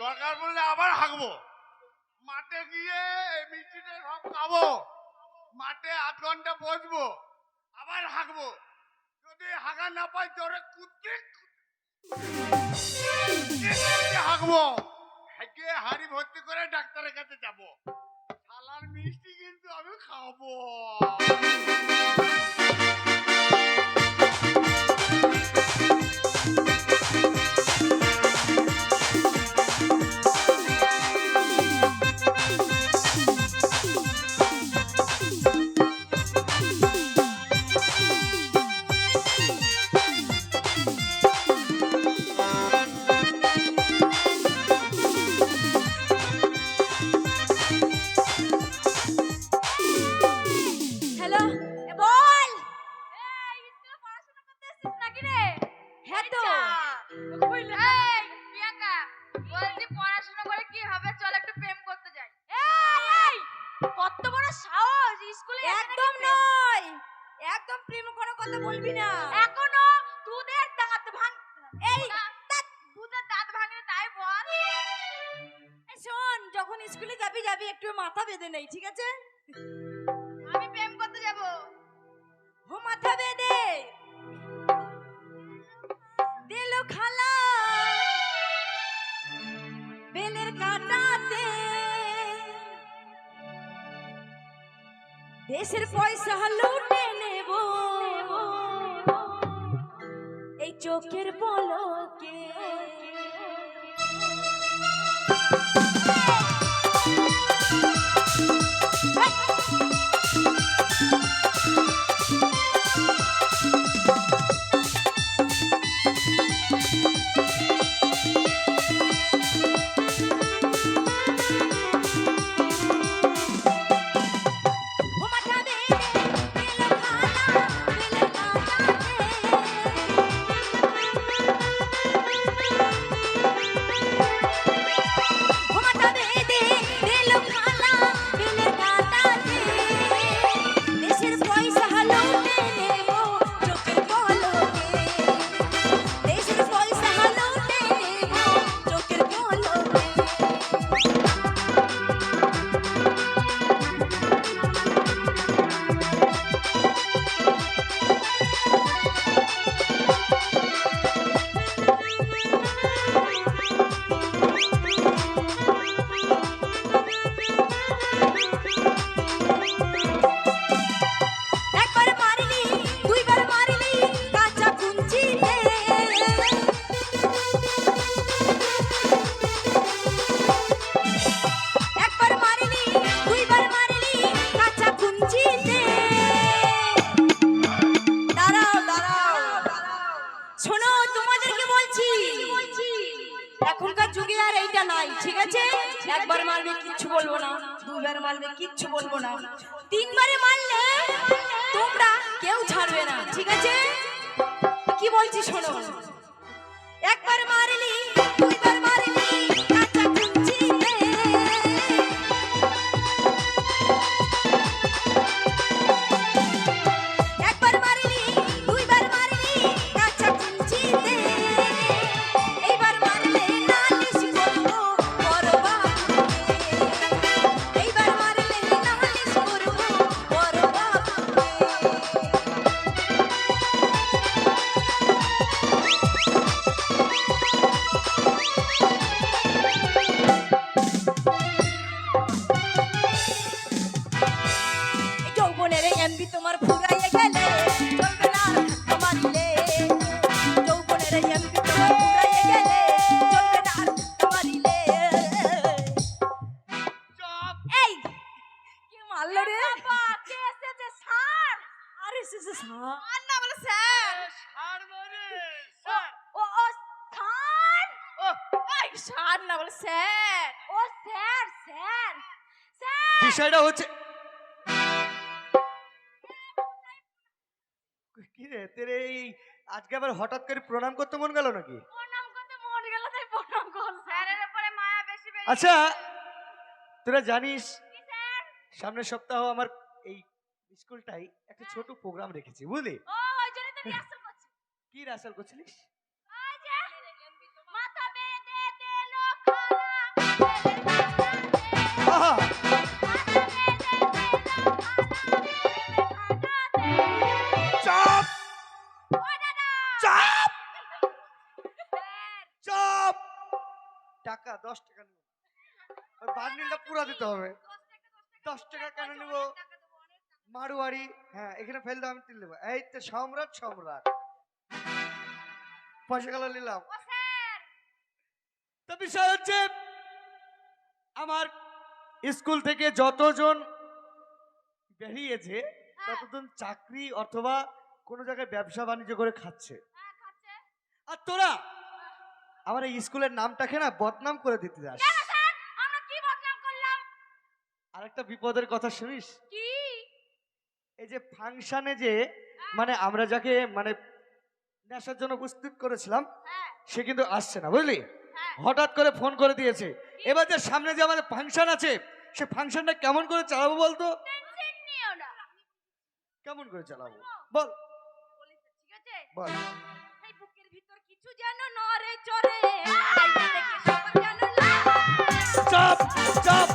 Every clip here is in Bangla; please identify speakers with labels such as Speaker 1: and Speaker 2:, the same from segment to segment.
Speaker 1: দরকার পড়লে আবার হাঁকবো। মাঠে গিয়ে এই মিষ্টিটা সব খাবো, মাঠে আধ ঘন্টা বসবো, আবার হাঁকবো। যদি হাঁকা না পাই তোরে কুত্তে হাঁকবো, হেঁকে হাড়ি ভর্তি করে ডাক্তারের কাছে যাবো। শালার মিষ্টি কিন্তু আমি খাবো।
Speaker 2: বলবি না
Speaker 3: এখনো দুধের দাঁত ভাঙ এই দুধের দাঁত ভাঙে তাই বল।
Speaker 2: শোন, যখন স্কুলে যাবি একটু মাথা বেঁধে নেই, ঠিক আছে?
Speaker 3: আমি প্রেম করতে যাব।
Speaker 2: ও মাথা বেঁধে দিলো খালা বেলের কাটাতে, দেশের পয়সা লুটে নেব এই চোখের পলকে। এখনকার যুগে আর এইটা নাই, ঠিক আছে? একবার মারবে কিচ্ছু বলবো না, দুবার মারবে কিচ্ছু বলবো না, তিনবারে মারলে তোমরা কেউ ছাড়বে না, ঠিক আছে? কি বলছি শোনো, একবার মারলি দুইবার মারলি কাঁচা কুঞ্চিতে, একবার মারলি দুইবার মারলি কাঁচা কুঞ্চিতে, এইবার মারলে নালিশ করবো বড় বাবুকে, এইবার মারলে নালিশ করবো বড় বাবুকে। যৌবনের এমবি তোমার ফুরাইয়ে গেলে চলবে না আর ধাক্কা মারিলে, যৌবনের এমবি তোমার ফুরাইয়ে গেলে চলবে না আর ধাক্কা মারিলে। এই কে মারলো রে?
Speaker 3: বাবা কে এসেছে স্যার?
Speaker 2: আরে এসেছে স্যার।
Speaker 3: আর না বলে স্যার।
Speaker 1: সার মানে
Speaker 3: ও ও স্যার। এই স্যার না বলে স্যার। ও স্যার স্যার স্যার।
Speaker 4: বিষয়টা হচ্ছে কি রে তেরে এই আজকে আবার হঠাৎ করে প্রণাম করতে মন গেল নাকি?
Speaker 3: প্রণাম করতে মন গেল তাই প্রণাম করলাম। স্যারের উপরে মায়া বেশি বেশি।
Speaker 4: আচ্ছা তোরা জানিস
Speaker 3: কি স্যার?
Speaker 4: সামনের সপ্তাহ আমার এই স্কুলটাই একটা ছোট প্রোগ্রাম রেখেছি, বুঝলি?
Speaker 3: ও ওই জন্য তো রিহার্সাল করছি।
Speaker 4: কি রিহার্সাল করছিলিস?
Speaker 3: ওই যে মাথা বেঁধে দিলো খালা
Speaker 4: টাকা 10 টাকা নিব, ওই বান্ডিলটা পুরো দিতে হবে। 10 টাকা কেন নিব? মারুয়ারি, হ্যাঁ এখানে ফেল দাও, আমি তুলে দেবো। এই তো সম্রাট, সম্রাট পয়সা গেল নিলাম।
Speaker 3: ও স্যার
Speaker 4: তো বিষয় হচ্ছে আমার স্কুল থেকে যতজন বেরিয়েছে ততজন চাকরি অথবা কোনো জায়গায় ব্যবসা বাণিজ্য করে খাচ্ছে,
Speaker 3: হ্যাঁ খাচ্ছে
Speaker 4: আর তোরা আমার এই স্কুলের নামটাকে না বদনাম করে দিতে যাস।
Speaker 3: কেন স্যার আমরা কি বদনাম করলাম
Speaker 4: আরেকটা বিপদের কথা শুনিস,
Speaker 3: কি
Speaker 4: এই যে ফাংশনে যে মানে আমরা যাকে মানে নেশার জন্য প্রস্তুত করেছিলাম
Speaker 3: হ্যাঁ
Speaker 4: সে কিন্তু আসছে না, বুঝলি?
Speaker 3: হ্যাঁ
Speaker 4: হঠাৎ করে ফোন করে দিয়েছে। এবার যে সামনে যে আমাদের ফাংশন আছে সে ফাংশনটা কেমন করে চালাবো বলতো?
Speaker 3: টেনশন নিও না
Speaker 4: কেমন করে চালাবো বল,
Speaker 3: বলিস ঠিক আছে
Speaker 4: বল।
Speaker 3: এই বুকের ভিতর কিছু যেন নরে চড়ে আই দেখে সকল যেন
Speaker 4: চাপ চাপ,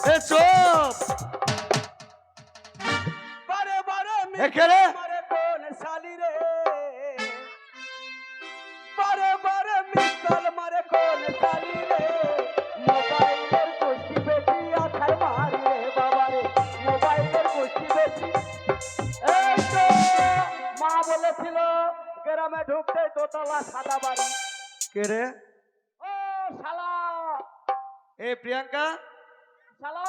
Speaker 4: এ চুপ,
Speaker 5: বারে বারে
Speaker 4: এখানে
Speaker 5: মারে কোন শালি রে, বারে বারে মিসাল মারে কোন শালি রে, মোবাইলের গোষ্ঠী বেশি আথার মারি রে বাবা রে, মোবাইলের গোষ্ঠী বেশি। এই তো মা বলেছিল গ্রামে ঢুকতে দোতলা সাদা বাড়ি।
Speaker 4: কে রে?
Speaker 5: ও শালা,
Speaker 4: এ প্রিয়াঙ্কা,
Speaker 5: শালা,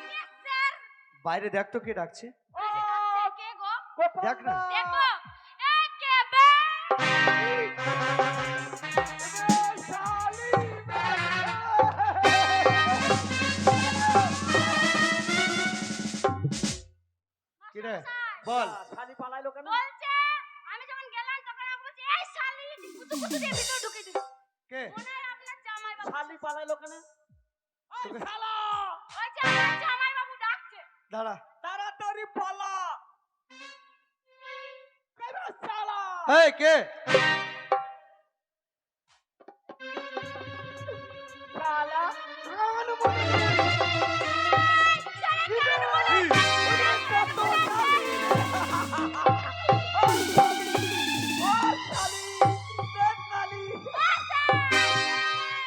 Speaker 3: ইয়েস স্যার
Speaker 4: বাইরে দেখ তো কে ডাকছে।
Speaker 5: ও
Speaker 3: কে গো
Speaker 4: দেখ না।
Speaker 3: দেখো এ কে বে
Speaker 4: কি রে বল।
Speaker 5: শালি পালাইলো কেন?
Speaker 3: বলছে আমি যখন গেলাম তখন আমাকে বলছে এই শালি কুতু কুতু দিয়ে ভিতরে ঢুকে দিল
Speaker 4: কে?
Speaker 3: মনে হয় আপনার জামাই বাবু
Speaker 5: শালি পালাইলো কেন? ওই
Speaker 4: তোকে-
Speaker 5: শালা,
Speaker 3: ওই যে আমার জামাই বাবু ডাকছে
Speaker 4: দাঁড়া।
Speaker 5: তাড়াতাড়ি পালা। কইবে শালা,
Speaker 4: এই কে?
Speaker 5: শালা কান মনে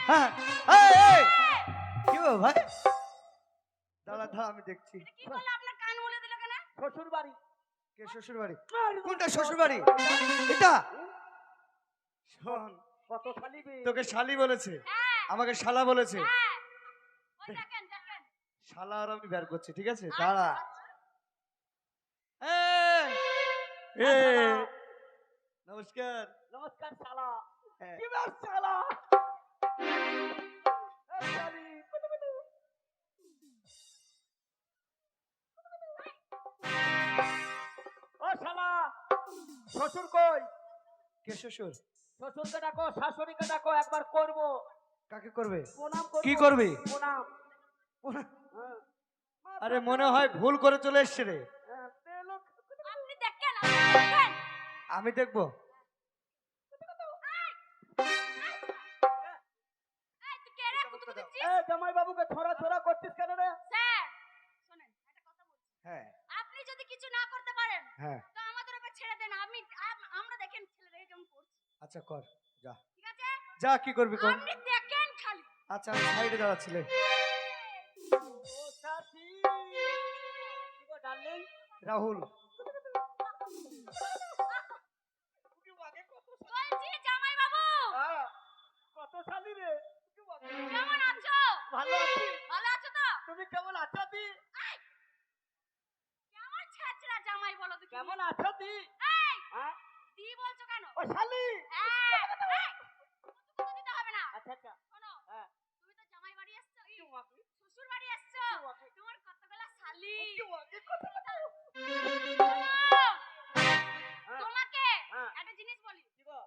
Speaker 4: হ্যাঁ, এই এই কি হলো ভাই? দাঁড়া দাঁড়া, আমি দেখছি।
Speaker 3: কি বলে আপনার কান মুলে দিল কেন
Speaker 5: শ্বশুর বাড়ি।
Speaker 4: কে শ্বশুর বাড়ি? কোনটা শ্বশুর বাড়ি? এটা শোন,
Speaker 5: কত শালি বে?
Speaker 4: তোকে শালি বলেছে,
Speaker 3: হ্যাঁ
Speaker 4: আমাকে শালা বলেছে।
Speaker 3: হ্যাঁ ওই দেখেন দেখেন
Speaker 4: শালা আর আমি বের করছি, ঠিক আছে? দাঁড়া। এই, এই, নমস্কার।
Speaker 5: নমস্কার শালা।
Speaker 4: হ্যাঁ।
Speaker 5: কি বে শালা? এই শালি, কুতু কুতু। ও শালা, শ্বশুর কই?
Speaker 4: কে শ্বশুর?
Speaker 5: শ্বশুরকে ডাকো, শাশুড়িকে ডাকো, একবার করবো
Speaker 4: কাকে করবে?
Speaker 5: প্রণাম করবো।
Speaker 4: কি করবি?
Speaker 5: প্রণাম। হ্যাঁ।
Speaker 4: আরে মনে হয় ভুল করে চলে এসছে রে।
Speaker 5: হ্যাঁ, তেলো।
Speaker 3: আপনি দেখেন আপনি দেখেন
Speaker 4: আমি দেখবো।
Speaker 3: এই তুই কে রে কুতু কুতু দিচ্ছিস
Speaker 5: এ জামাই বাবুকে ছড়া ছড়া করছিস কেন রে?
Speaker 3: স্যার শুনেন একটা কথা বলছি
Speaker 4: হ্যাঁ
Speaker 3: আপনি যদি কিছু না করতে পারেন
Speaker 4: হ্যাঁ,
Speaker 3: তো আমাদের উপর ছেড়ে দেন আমরা দেখেন ছেলেরা কেমন করছে
Speaker 4: আচ্ছা কর, যা
Speaker 3: ঠিক আছে
Speaker 4: যা, কি করবি কর।
Speaker 3: আপনি দেখেন খালি
Speaker 4: আচ্ছা আমি সাইডে দাঁড়াচ্ছিলে।
Speaker 5: ও সাথী, কি গো ডার্লিং?
Speaker 4: রাহুল,
Speaker 5: কি বাগে কত
Speaker 3: বলছি জামাই বাবু
Speaker 5: হ্যাঁ, কত শালি রে? কি বাগে?
Speaker 3: কেমন আছো
Speaker 5: ভালো আছি।
Speaker 3: ভালো আছো তো
Speaker 5: তুমি কেমন আছো দি?
Speaker 3: কেমন ছেচরা জামাই বলো তো
Speaker 5: কেমন আছো দি?
Speaker 3: এই
Speaker 5: হ্যাঁ?
Speaker 3: দি বলছো কেন
Speaker 5: ও শালি।
Speaker 3: এই, কুতু কুতু দিতে হবে না
Speaker 5: আচ্ছা আচ্ছা।
Speaker 3: শোনো
Speaker 5: হ্যাঁ।
Speaker 3: তুমি তো জামাই বাড়ি আসছো
Speaker 5: কি বাগে?
Speaker 3: শ্বশুর বাড়ি আসছো
Speaker 5: কি বাগে?
Speaker 3: তোমার কতগুলা শালি
Speaker 5: কি বাগে কত কথা?
Speaker 3: শোনো,
Speaker 5: হ্যাঁ।
Speaker 3: তোমাকে
Speaker 5: হ্যাঁ।
Speaker 3: একটা জিনিস বলি
Speaker 5: কি গো?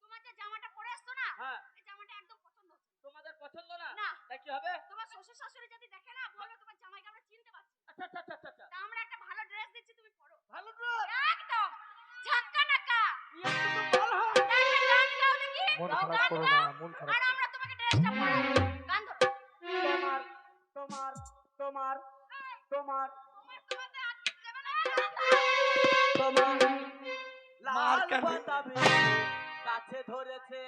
Speaker 3: তোমার যে জামাটা পরে আসছো না
Speaker 5: হ্যাঁ,
Speaker 3: এই জামাটা একদম পছন্দ হচ্ছে না।
Speaker 5: তোমাদের পছন্দ না?
Speaker 3: না।
Speaker 5: তাই কি হবে?
Speaker 3: তোমার শ্বশুর শাশুড়ি যদি দেখে না বলবে তোমার জামাইকে আমরা চিনতে পারছি না।
Speaker 5: আচ্ছা আচ্ছা আচ্ছা আচ্ছা।
Speaker 3: তা আমরা একটা ভালো ড্রেস দিচ্ছি তুমি পরো
Speaker 5: ভালো ড্রেস।
Speaker 3: একদম ঝাক্কা নাকা
Speaker 5: ইয়ে তো ভালো হয়।
Speaker 3: একটা গান গাও দেখি
Speaker 4: মন
Speaker 3: গাও,
Speaker 4: খারাপ
Speaker 3: গান
Speaker 4: করো
Speaker 3: গাও।
Speaker 4: না, মন খারাপ
Speaker 3: আর
Speaker 4: করো না।
Speaker 3: আমরা তোমাকে ড্রেসটা পরাই গান ধরো
Speaker 5: তোমার তোমার তোমার তোমার
Speaker 3: তোমাদের আটকে যাবে না
Speaker 5: তোমার
Speaker 4: মার
Speaker 5: লাল
Speaker 4: কেন?
Speaker 5: বাতাবে কাছে ধরেছে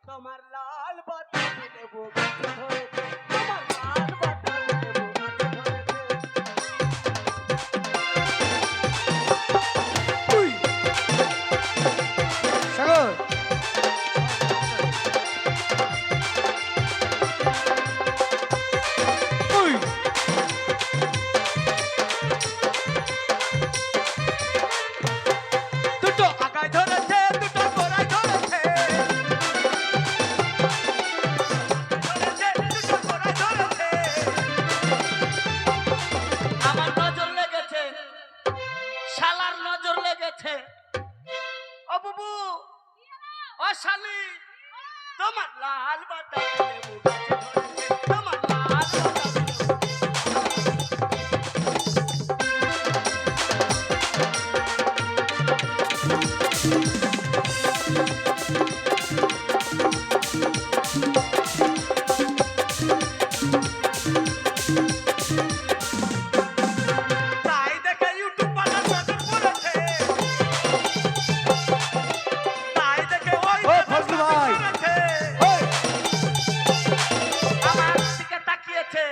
Speaker 5: তোমার লাল বাতাবি লেবু গাছে ধরেছে তোমার লাল বাতাবি লেবু গাছে ধরেছে
Speaker 4: সাগর ওই
Speaker 5: দুটো আগায় ধরেছে দুটো গোড়ায় ধরেছে দুটো গোড়ায় ধরেছে আমার নজর লেগেছে শালার নজর লেগেছে ও বুবু ও শালি তোমার লাল বাতাবি লেবু গাছে ধরেছে তোমার লাল বাতাবি লেবু তাই দেখে ইউটিউব বানার নজর পড়েছে তাই দেখে ওই
Speaker 4: ও ফজলু ভাই
Speaker 5: পড়েছে
Speaker 4: ওই
Speaker 5: আমার দিকে তাকিয়েছে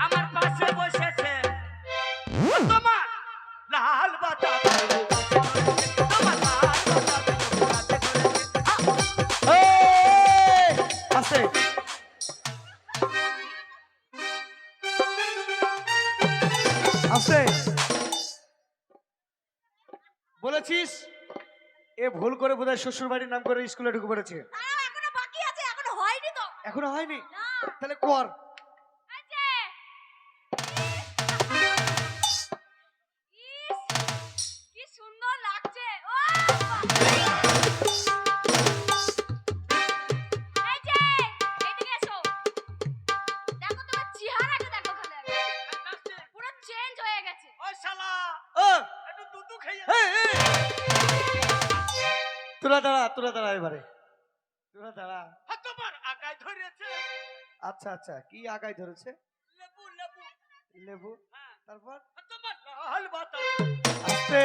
Speaker 5: আমার পাশে বসেছে তোমার লাল বাতাবি লেবু গাছে ধরেছে তোমার লাল বাতাবি লেবু গাছে ধরেছে
Speaker 4: এই, আস্তে আস্তে বলেছিস এ ভুল করে বোধহয় শ্বশুর বাড়ির নাম করে স্কুলে ঢুকে পড়েছে
Speaker 3: দাঁড়াও, এখনো বাকি আছে, এখনো হয়নি তো।
Speaker 4: এখনো হয়নি
Speaker 3: না,
Speaker 4: তাহলে কর
Speaker 3: এই যে। ইস, কি সুন্দর লাগছে। ও এই যে, এদিকে এসো। দেখো তোমার চেহারাটা দেখো খালি আগে। পুরো চেঞ্জ হয়ে গেছে।
Speaker 5: ওই শালা
Speaker 4: ও
Speaker 5: একটু দুধু খাইয়ে
Speaker 4: এই, তোরা দাঁড়া এবারে তোরা দাঁড়া
Speaker 5: তোমার আগায় ধরেছে
Speaker 4: আচ্ছা আচ্ছা কি আগায় ধরেছে
Speaker 5: লেবু লেবু
Speaker 4: লেবু
Speaker 5: হ্যাঁ
Speaker 4: তারপর
Speaker 5: তোমার লাল বাতাবি
Speaker 4: আস্তে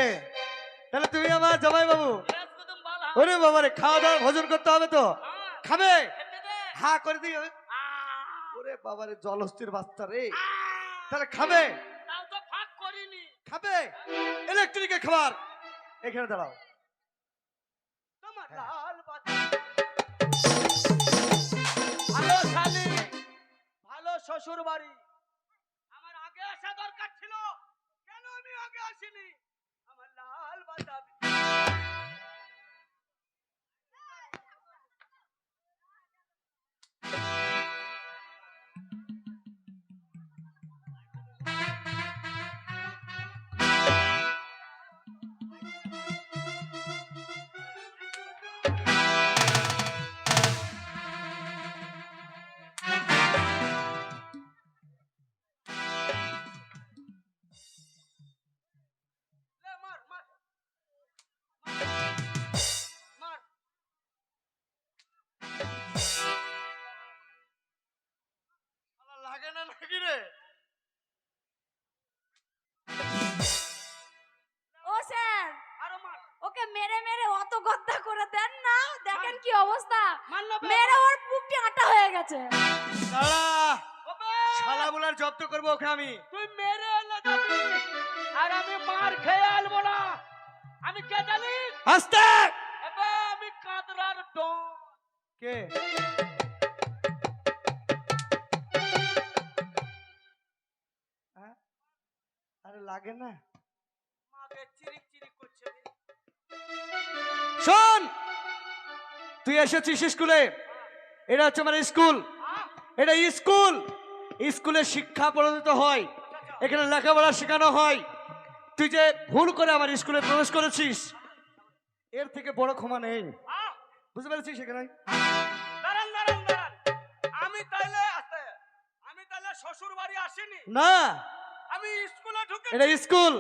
Speaker 4: তাহলে তুমি আমার জামাই বাবু
Speaker 5: ইয়াস কদম বালা
Speaker 4: ওরে বাবারে খাওয়া দাওয়া ভোজন করতে হবে তো খাবে
Speaker 5: খেতে দে
Speaker 4: হা করে দিই ওরে বাবারে জলস্থির বাচ্চা রে তাহলে খাবে
Speaker 5: তাও তো ফাঁক করিনি
Speaker 4: খাবে ইলেকট্রিকের খাবার এখানে দাঁড়াও
Speaker 5: তোমার লাল বাতাবি ভালো শালি ভালো শ্বশুর বাড়ি আমার আগে আসা দরকার ছিল কেন আমি আগে আসিনি আমার লাল বাতাবি লে মার মার মার
Speaker 1: শালা লাগে না নাকি রে
Speaker 3: ও স্যার,
Speaker 5: আরো মার
Speaker 3: ওকে মেরে মেরে অত গদ্দা করে দেন না। দেখেন কি অবস্থা,
Speaker 5: মার না বে।
Speaker 3: মেরে ওর পুকটি আটা হয়ে গেছে।
Speaker 4: দাঁড়া
Speaker 5: ওবে
Speaker 4: শালা বলার জব্দ করবো ওকে আমি
Speaker 5: তুই মেরে এনে যাবি আর আমি মার খেয়ে আলবো না আমি কে জানি
Speaker 4: আস্তে
Speaker 5: এবে আমি কাদরার ডন
Speaker 4: কে হ্যাঁ? আরে লাগে না
Speaker 5: মাকে চিরিক চিরিক করছে রে।
Speaker 4: শোন তুই এসেছিস স্কুলে এটা হচ্ছে আমার স্কুল এটা স্কুল স্কুলে শিক্ষা প্রদানিত হয় এখানে লেখাপড়া শেখানো হয় তুই যে ভুল করে আমার স্কুলে প্রবেশ করেছিস এর থেকে বড় ক্ষমা নেই বুঝতে পেরেছিস এখানে
Speaker 5: দাঁড়ান দাঁড়ান দাঁড়ান আমি তাইলে শ্বশুর বাড়ি আসিনি
Speaker 4: না
Speaker 5: আমি স্কুলে ঢুকে
Speaker 4: এটা স্কুল